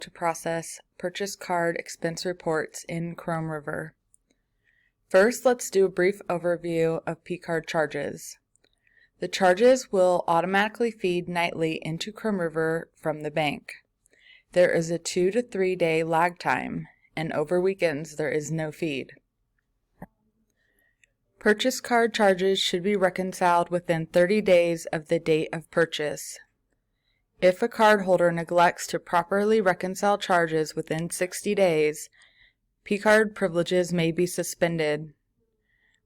to process purchase card expense reports in Chrome River. First, let's do a brief overview of P-card charges. The charges will automatically feed nightly into Chrome River from the bank. There is a 2 to 3 day lag time, and over weekends there is no feed. Purchase card charges should be reconciled within 30 days of the date of purchase. If a cardholder neglects to properly reconcile charges within 60 days, P-card privileges may be suspended.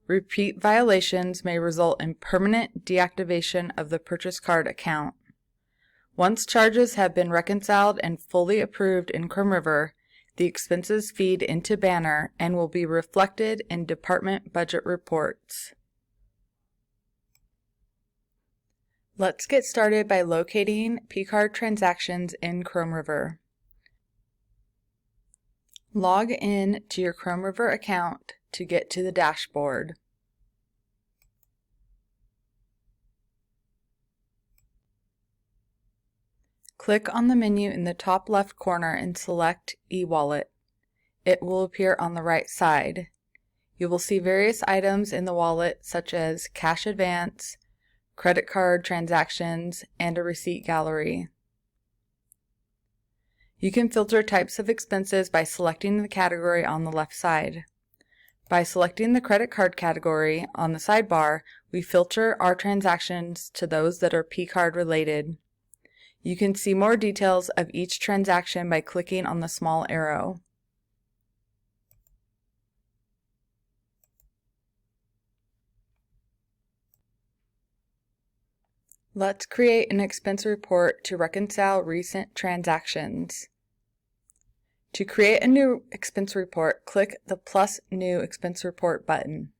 Repeat violations may result in permanent deactivation of the purchase card account. Once charges have been reconciled and fully approved in Chrome River, the expenses feed into Banner and will be reflected in department budget reports. Let's get started by locating P-card transactions in Chrome River. Log in to your Chrome River account to get to the dashboard. Click on the menu in the top left corner and select eWallet. It will appear on the right side. You will see various items in the wallet such as cash advance, credit card transactions, and a receipt gallery. You can filter types of expenses by selecting the category on the left side. By selecting the credit card category on the sidebar, we filter our transactions to those that are P-card related. You can see more details of each transaction by clicking on the small arrow. Let's create an expense report to reconcile recent transactions. To create a new expense report, click the plus New Expense Report button.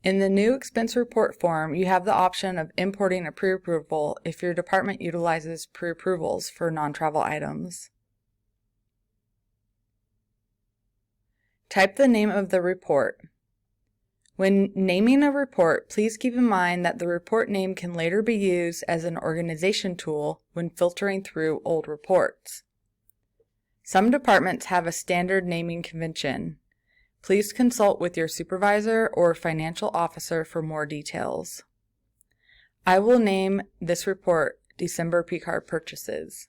In the New Expense Report form, you have the option of importing a pre-approval if your department utilizes pre-approvals for non-travel items. Type the name of the report. When naming a report, please keep in mind that the report name can later be used as an organization tool when filtering through old reports. Some departments have a standard naming convention. Please consult with your supervisor or financial officer for more details. I will name this report December P-card purchases.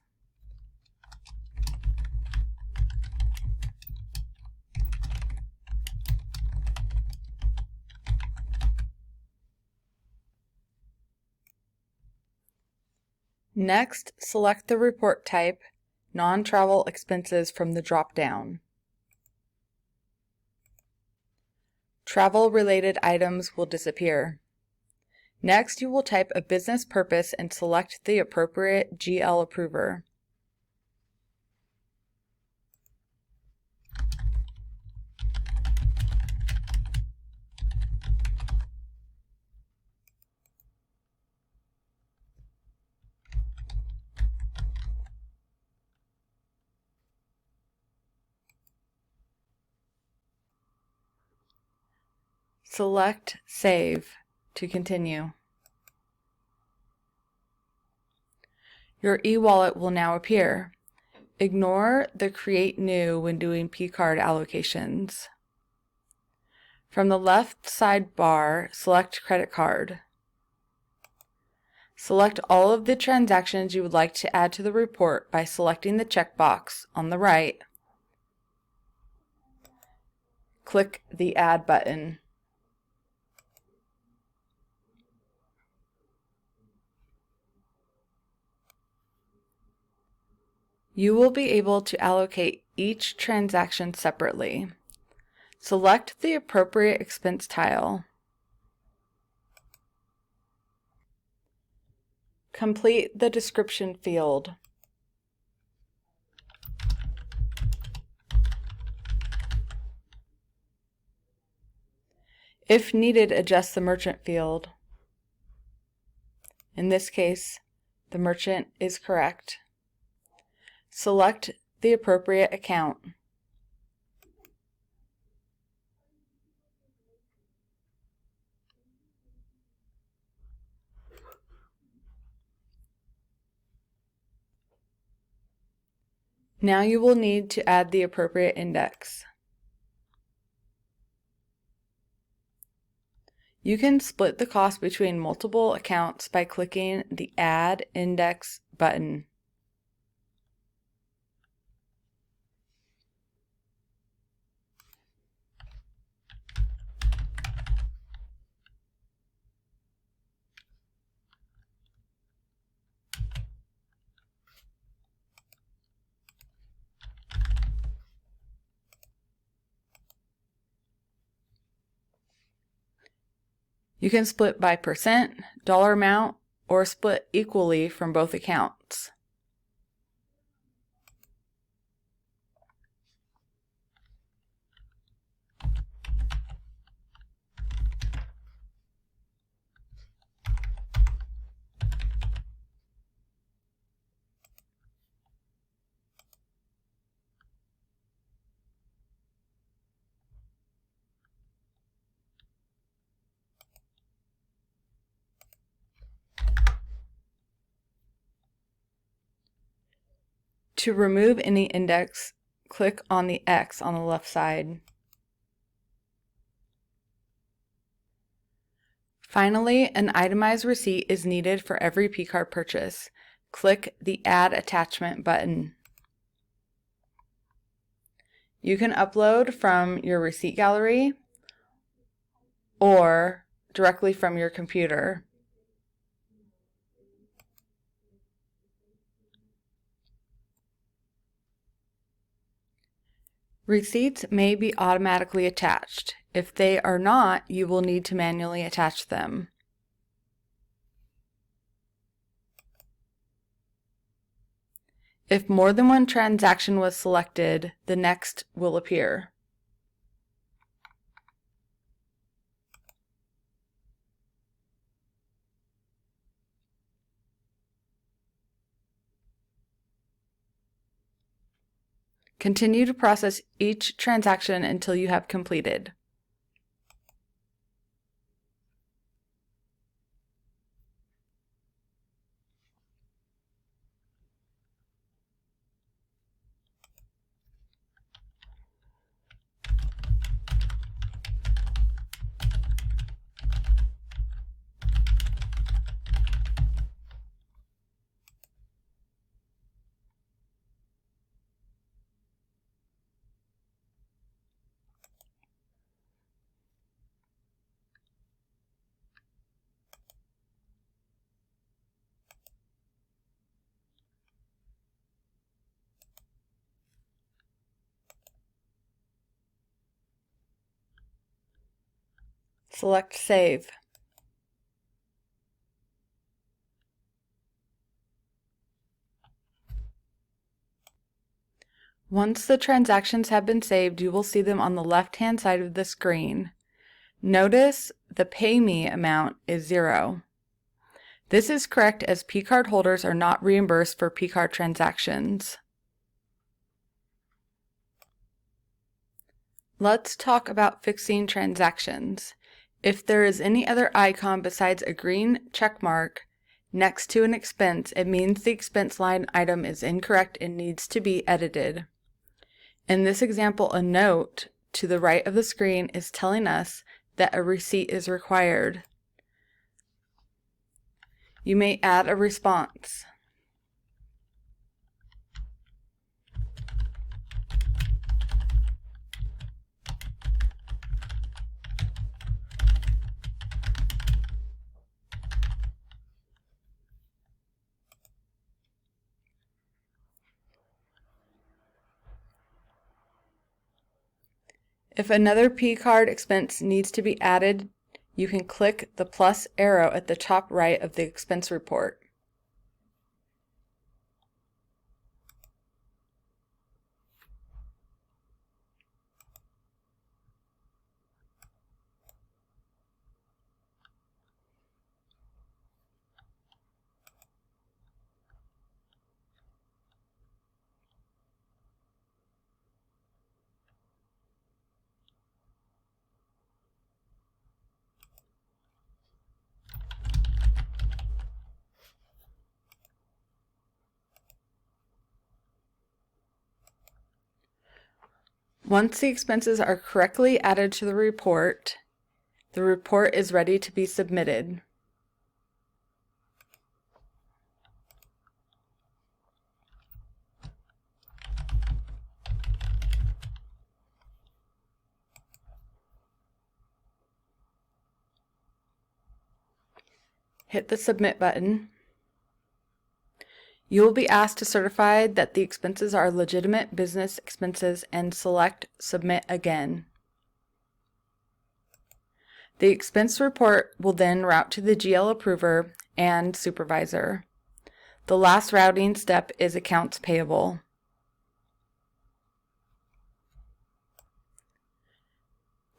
Next, select the report type, non-travel expenses from the drop-down. Travel-related items will disappear. Next, you will type a business purpose and select the appropriate GL approver. Select Save to continue. Your eWallet will now appear. Ignore the Create New when doing P-card allocations. From the left sidebar, select Credit Card. Select all of the transactions you would like to add to the report by selecting the checkbox on the right. Click the Add button. You will be able to allocate each transaction separately. Select the appropriate expense tile. Complete the description field. If needed, adjust the merchant field. In this case, the merchant is correct. Select the appropriate account. Now you will need to add the appropriate index. You can split the cost between multiple accounts by clicking the Add Index button. You can split by percent, dollar amount, or split equally from both accounts. To remove any index, click on the X on the left side. Finally, an itemized receipt is needed for every P-card purchase. Click the Add Attachment button. You can upload from your receipt gallery or directly from your computer. Receipts may be automatically attached. If they are not, you will need to manually attach them. If more than one transaction was selected, the next will appear. Continue to process each transaction until you have completed. Select Save. Once the transactions have been saved, you will see them on the left-hand side of the screen. Notice the Pay Me amount is 0. This is correct as P-card holders are not reimbursed for P-card transactions. Let's talk about fixing transactions. If there is any other icon besides a green check mark next to an expense, it means the expense line item is incorrect and needs to be edited. In this example, a note to the right of the screen is telling us that a receipt is required. You may add a response. If another P-card expense needs to be added, you can click the plus arrow at the top right of the expense report. Once the expenses are correctly added to the report is ready to be submitted. Hit the Submit button. You will be asked to certify that the expenses are legitimate business expenses and select Submit again. The expense report will then route to the GL approver and supervisor. The last routing step is accounts payable.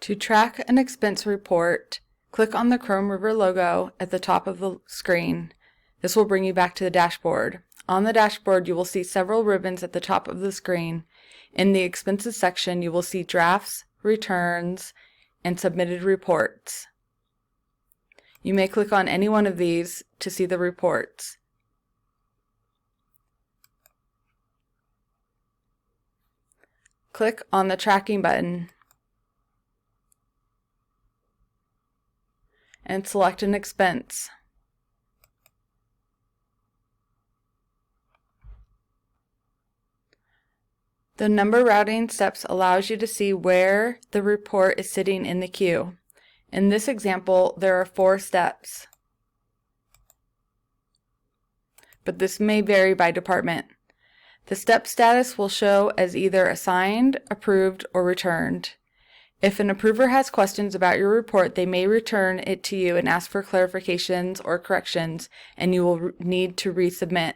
To track an expense report, click on the Chrome River logo at the top of the screen. This will bring you back to the dashboard. On the dashboard, you will see several ribbons at the top of the screen. In the Expenses section, you will see Drafts, Returns, and Submitted Reports. You may click on any one of these to see the reports. Click on the Tracking button and select an expense. The number routing steps allows you to see where the report is sitting in the queue. In this example, there are 4 steps, but this may vary by department. The step status will show as either assigned, approved, or returned. If an approver has questions about your report, they may return it to you and ask for clarifications or corrections, and you will need to resubmit.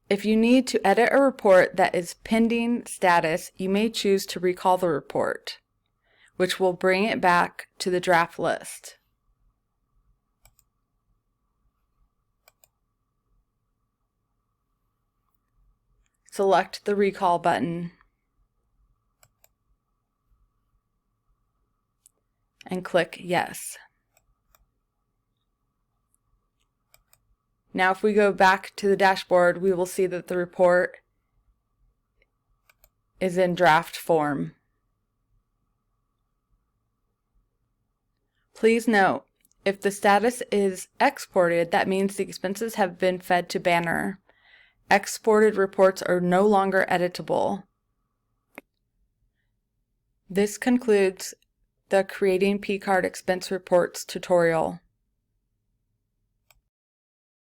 If you need to edit a report that is pending status, you may choose to recall the report, which will bring it back to the draft list. Select the Recall button and click Yes. Now if we go back to the dashboard, we will see that the report is in draft form. Please note, if the status is exported, that means the expenses have been fed to Banner. Exported reports are no longer editable. This concludes the Creating P-Card Expense Reports tutorial.